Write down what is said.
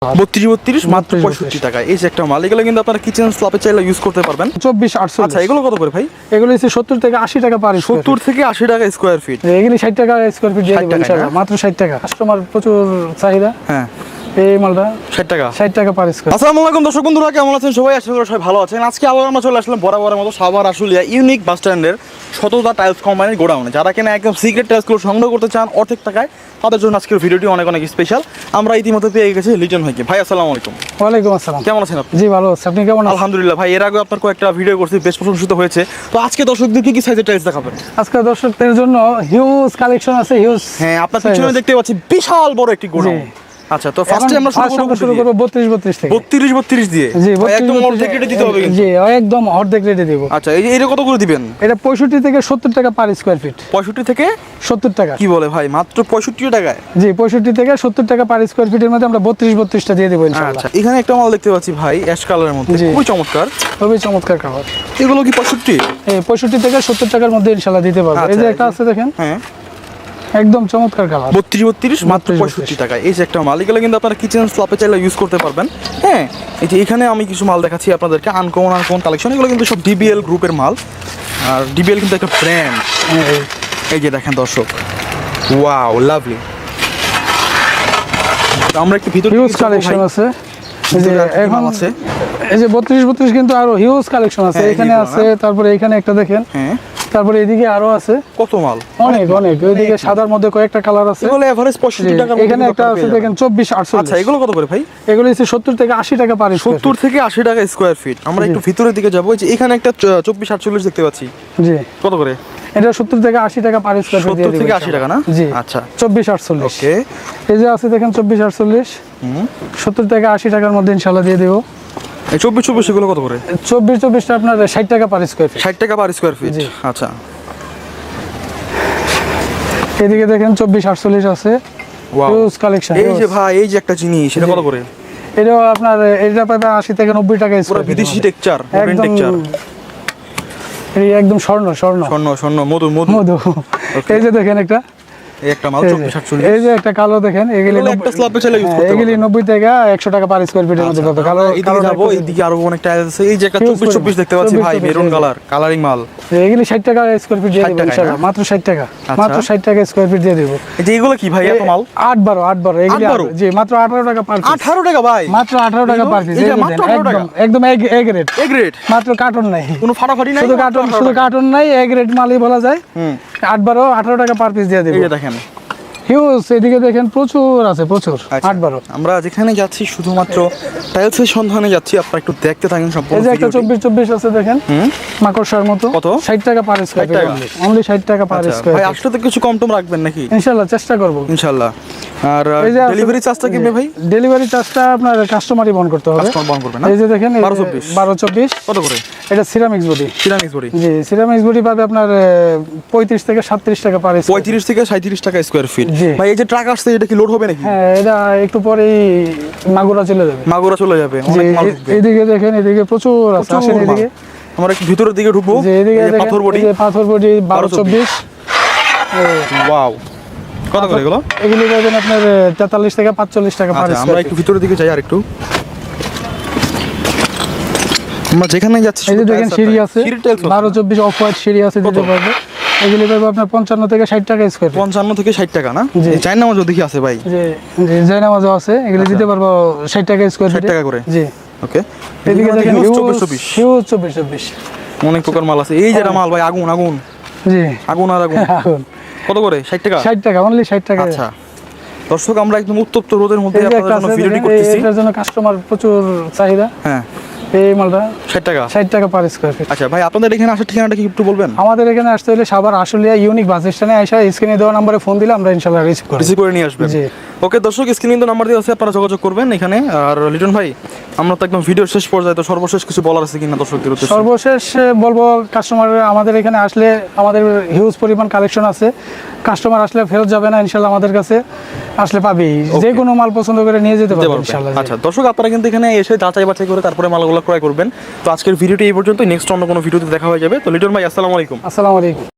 32 মাত্র 65 টাকা। এই যে একটা মাল, এগুলো কিন্তু আপনারা কিচেন স্ল্যাবে চাইলে ইউজ করতে পারবেন। 24-48। আচ্ছা, এগুলো কত করে ভাই? এগুলো হচ্ছে 70 থেকে 80 টাকা পার স্কয়ার। 70 থেকে 80 টাকা স্কয়ার ফিট। এগুলি 60 টাকা স্কয়ার ফিট দিয়ে দেব ইনশাআল্লাহ, মাত্র 60 টাকা। কাস্টমার প্রচুর চাহিদা। হ্যাঁ, এই মালটা 60 টাকা পার স্কয়ার। আসসালামু আলাইকুম দর্শক বন্ধুরা, কেমন আছেন সবাই? আশা করি সবাই ভালো আছেন। আজকে আবার আমরা চলে আসলাম বরাবরের মতো সাভার আশুলিয়া ইউনিক বাস স্ট্যান্ডের শতদা টাইলস কোম্পানির গোডাউনে। যারা কিনা একদম সিক্রেট টাইলসগুলো সংগ্রহ করতে চান অর্ধেক টাকায়, তাদের জন্য আজকের ভিডিওটি অনেক অনেক স্পেশাল। আমরা ইতিমধ্যে পেয়ে গেছি লিটন ভাইকে। ভাই আসসালামু আলাইকুম। ওয়ালাইকুম আসসালাম। কেমন আছেন আপনি? জি ভালো আছি, আপনি কেমন আছেন? আলহামদুলিল্লাহ ভাই, এর আগে আপনার কয়েকটা ভিডিও করছি, বেশ প্রশংসিত হয়েছে। তো আজকে দর্শকদের কি সাইজের টাইলস দেখাবেন? আজকে দর্শকদের জন্য হিউজ কালেকশন আছে, হিউজ। হ্যাঁ, আপনার পিছনে দেখতে পাচ্ছি বিশাল বড় একটি গোডাউন। আচ্ছা, তো ফার্স্টে আমরা শুরু করব 32 থেকে। 32 দিয়ে। জি, ভাই একদম অর্ধেক রেটে দিতে হবে কিন্তু। জি, একদম অর্ধেক রেটে দেব। আচ্ছা, এই যে এটা কত করে দিবেন? এটা 65 থেকে 70 টাকা পার স্কয়ার ফিট। 65 থেকে 70 টাকা। কি বলে ভাই, মাত্র 65 টাকায়? জি, 65 থেকে 70 টাকা পার স্কয়ার ফিটের মধ্যে আমরা 32টা দিয়ে দেব ইনশাআল্লাহ। আচ্ছা, এখানে একটা মাল দেখতে পাচ্ছি ভাই, অ্যাশ কালারের মধ্যে, খুবই চমৎকার। খুবই চমৎকার কালার। এগুলো কি 65? এই 65 থেকে 70 টাকার মধ্যে ইনশাআল্লাহ দিতে পারবো। এই যে একটা আছে দেখেন, হ্যাঁ, একদম চমৎকার কালার। 32 মাত্র 65 টাকায়। এই যে একটা মাল, এগুলো কিন্তু আপনারা কিচেন স্ল্যাবে চাইলে ইউজ করতে পারবেন। হ্যাঁ, এই যে এখানে আমি কিছু মাল দেখাচ্ছি আপনাদেরকে, আনকমন কালেকশন। এগুলো কিন্তু সব ডিবিএল গ্রুপের মাল, আর ডিবিএল কিন্তু একটা ব্র্যান্ড। এই যে দেখেন দর্শক, ওয়াও লাভলি। আমরা একটু ভিতরে হিউজ কালেকশন আছে। এই যে এখন আছে, এই যে 32 কিন্তু আরো হিউজ কালেকশন আছে। এখানে আছে, তারপরে এখানে একটা দেখেন। হ্যাঁ, তারপরে এদিকে আরো আছে কত মাল, অনেক। ওইদিকে সাদার মধ্যে কয়েকটা কালার আছে। এগুলো এভারেজ 65 টাকা। এখানে একটা আছে দেখেন 24-48। আচ্ছা, এগুলো কত করে ভাই? এগুলো হচ্ছে 70 থেকে 80 টাকা পার স্কয়ার। 70 থেকে 80 টাকা স্কয়ার ফিট। আমরা একটু ভিতরের দিকে যাবো। এই যে এখানে একটা 24-48 দেখতে পাচ্ছি। জি, কত করে? এটা 70 থেকে 80 টাকা পার স্কয়ার ফিট দিয়ে 70 থেকে 80 টাকা না? জি, আচ্ছা, 24-48। ওকে। এই যে আছে দেখেন 24-48, 70 থেকে 80 টাকার মধ্যে ইনশাআল্লাহ দিয়ে দেব। এই 24 এগুলো কত করে? 24টা আপনার 60 টাকা পার স্কয়ার ফিট। 60 টাকা পার স্কয়ার ফিট। আচ্ছা, এদিকে দেখেন 24-48 আছে, হিউজ কালেকশন। এই যে ভাই, এই যে একটা জিনিস, এটা কত করে? এটা আপনার এটা পাবে 80 থেকে 90 টাকা পুরো স্কয়ার ফিট। বিদেশি টেক্সচার, মডার্ন একদম টেক্সচার। এই একদম স্বর্ণ মধু। মধু। এই যে দেখেন একটা, এই একটা মাল 24-48। এই যে একটা কালো দেখেন, এগুলি একটা স্ল্যাবে চাইলে ইউজ করতে পারবেন। এগুলি 90 থেকে 100 টাকা পার স্কয়ার ফিটের মধ্যে পাবে। কালো এদিকে যাবো, এইদিকে আরো অনেক টাইলস আছে। এই যে একটা 24 দেখতে পাচ্ছি ভাই, মেরুন কালার, কালারিং মাল। এগুলি 60 টাকা স্কয়ার ফিট দিয়ে দেব ইনশাআল্লাহ, মাত্র 60 টাকা। মাত্র 60 টাকা স্কয়ার ফিট দিয়ে দেব। এই যে এগুলো কি ভাই, এত মাল? 8-12 এগুলি। জি, মাত্র 18 টাকা পার পিস। 18 টাকা ভাই? মাত্র 18 টাকা পার পিস। এটা মাত্র 18 টাকা? একদম এ গ্রেড। এ গ্রেড, মাত্র কার্টন নাই, কোনো ফাটাফাটি নাই, শুধু কার্টন নাই, এ গ্রেড মালই বলা যায়। 18 টাকা পার পিস দিয়ে দেব। এই যে দেখেন হিউজ। এদিকে দেখেন প্রচুর আছে, প্রচুর। 8-12 আমরা যেখানে যাচ্ছি শুধুমাত্র টাইলসের সন্ধানে যাচ্ছি। আপনারা একটু দেখতে থাকেন সম্পূর্ণ। এই যে একটা 24 আছে দেখেন, মাকড়সার মতো। কত? 60 টাকা পার স্কয়ার ফিট। অনলি 60 টাকা পার স্কয়ার ভাই, ফিট। আসলে তো কিছু কম টম রাখবেন নাকি? ইনশাআল্লাহ চেষ্টা করব ইনশাআল্লাহ। আর ডেলিভারি চার্জটা কিভাবে ভাই? ডেলিভারি চার্জটা আপনার কাস্টমারই বহন করতে হবে। কাস্টমার বহন করবে না? এই যে দেখেন 12-24 কত করে? এটা সিরামিক্স বডি। Ceramics body. জি, সিরামিক্স বডি পাবে আপনার 35 থেকে 37 টাকা পার স্কয়ার। 35 থেকে 37 টাকা স্কয়ার ফিট। ভাই, এই যে ট্রাক আসছে, এটা কি লোড হবে নাকি? হ্যাঁ, এটা একটু পরেই মাগুরা চলে যাবে। মাগুরা চলে যাবে, অনেক মাল ঢুকবে। এদিকে দেখেন, এদিকে প্রচুর আছে। আসেন এদিকে, আমরা একটু ভিতরের দিকে ঢুকবো। যে এদিকে দেখেন, পাথর বডি। পাথর বডি 12-24। ওয়াও, কত করে এগুলো? এগুলি পাবেন আপনার 43 থেকে 45 টাকা পার স্কয়ার। আমরা একটু ভিতরের দিকে যাই আর একটু। আমরা যেখানে যাচ্ছি এই যে দেখেন সিঁড়ি আছে, 12-24 অফ হোয়াইট সিঁড়ি আছে, দিতে পারবে। এগুলি পাবে আপনার 55 থেকে 60 টাকা স্কয়ার। 55 থেকে 60 টাকা না? এই চাইনা মাছ দেখি আছে ভাই। জি, জায়নামাজও আছে। এগুলি দিতে পারবো 60 টাকা স্কয়ার ফিট। 60 টাকা করে। জি, ওকে। এদিকে দেখেন হিউজ 24 অনেক প্রকার মাল আছে। এই যে মাল ভাই, আগুন। জি, আগুন। আগুন। কত করে? 60 টাকা? 60 টাকা, অনলি 60 টাকা। আচ্ছা দর্শক, আমরা একদম উত্তপ্ত রোদের মধ্যে এই যে আপনাদের একটা জন্য আছে ভিডিওটি দেখেন, করতেছি। এটার জন্য কাস্টমার প্রচুর চাহিদা। হ্যাঁ, এই মালটা 60 টাকা? 60 টাকা পার স্কয়ার ফিট। আচ্ছা ভাই, আপনাদের এখানে আসার ঠিকানাটা কি একটু বলবেন? আমাদের এখানে আসতে হলে সাভার আশুলিয়া ইউনিক বাস স্ট্যান্ডে এসে স্ক্রিনে দেওয়া নম্বরে ফোন দিলে আমরা ইনশাআল্লাহ রিসিভ করে নিয়ে আসবেন। জি, ওকে দর্শক, স্ক্রিনে তো নাম্বার দেওয়া আছে, আপনারা যোগাযোগ করবেন এখানে। আর লিটন ভাই, আমরা তো একদম ভিডিওর শেষ পর্যায়ে, তো সর্বশেষ কিছু বলার আছে কিনা দর্শকদের উদ্দেশ্যে? সর্বশেষ বলবো, কাস্টমার আমাদের এখানে আসলে আমাদের হিউজ পরিমাণ কালেকশন আছে। কাস্টমার আসলে ফেরত যাবে না ইনশাআল্লাহ, আমাদের কাছে আসলে পাবেই। যে কোনো মাল পছন্দ করে নিয়ে যেতে পারবে ইনশাআল্লাহ। আচ্ছা দর্শক, আপনারা কিন্তু এখানে এসে যাচাই বাছাই করে তারপরে মালগুলো ক্রয় করবেন। তো আজকের ভিডিওটি এই পর্যন্ত, নেক্সট অন্য কোনো ভিডিওতে দেখা হয়ে যাবে। তো লিটন ভাই, আসসালামু আলাইকুম। আসসালামু আলাইকুম।